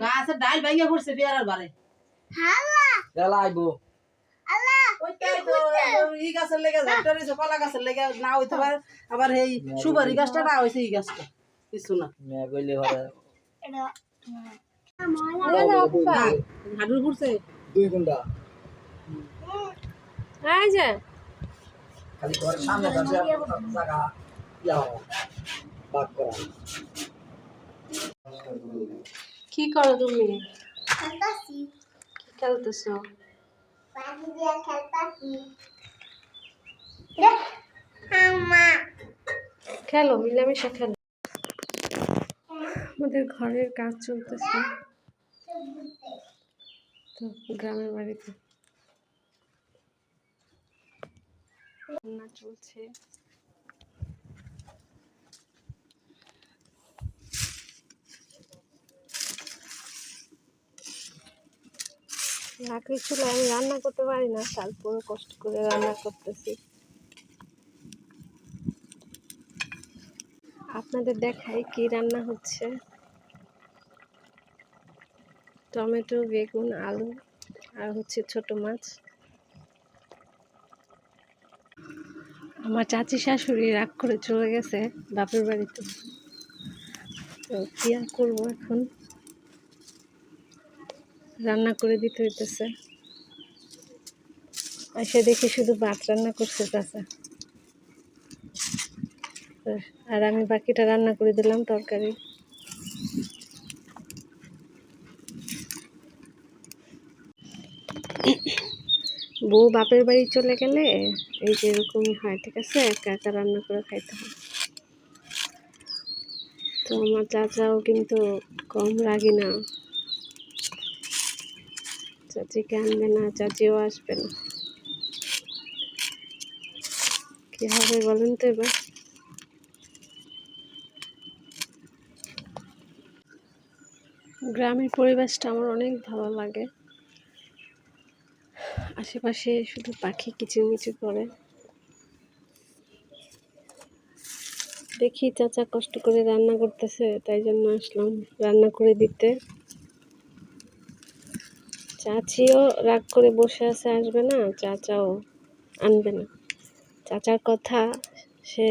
গাছের ডাল ভাঙিয়ে পড়ছে পেয়ারার বারে কলা গাছের লেগে না হইতে পারে আবার এই সুপারি গাছটা না হয়েছে এই গাছটা কিছু না হাডুর ঘুরছে 2 ঘন্টা খালি ঘরের সামনে বসে জায়গা বাদ করা কি করো তুমি? কি খেলতেছো? খেলো, মিলামিশা খেলো। আমাদের ঘরের কাজ চলতেছে তো গ্রামের বাড়িতে রান্না চলছে। লাকড়ির চুলায় আমি রান্না করতে পারি না, তারপরে কষ্ট করে রান্না করতেছি। আপনাদের দেখাই কি রান্না হচ্ছে। টমেটো, বেগুন, আলু আর হচ্ছে ছোট মাছ। আমার চাচি শাশুড়ি রাগ করে চলে গেছে বাপের বাড়িতে, তো কি আর করবো, এখন রান্না করে দিতে হইতেছে। এসে দেখি শুধু ভাত রান্না করছে চাচা, আর আমি বাকিটা রান্না করে দিলাম তরকারি। বউ বাপের বাড়ি চলে গেলে এই যে এরকমই হয়, ঠিক আছে, একা একা রান্না করে খাইতে হয়। তো আমার চাচাও কিন্তু কম রাগি না, চাচিকে আনবে না, চাচিও আসবে না। কি হবে বলেন তো এবার? গ্রামের পরিবেশটা আমার অনেক ভালো লাগে। আশেপাশে শুধু পাখি কিচিরমিচির করে। দেখি চাচা কষ্ট করে রান্না করতেছে, তাই জন্য আসলাম রান্না করে দিতে। চাচিও রাগ করে বসে আছে, আসবে না, চাচাও আনবে না। চাচার কথা, সে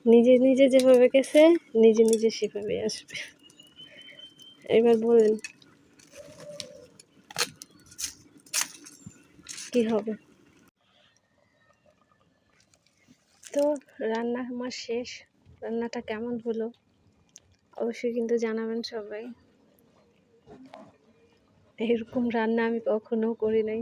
নিজে নিজে যেভাবে গেছে নিজে নিজে সেভাবে আসবে। এবার বলেন কি হবে? তো রান্না আমার শেষ। রান্নাটা কেমন হলো অবশ্যই কিন্তু জানাবেন সবাই। এরকম রান্না আমি কখনো করি নাই।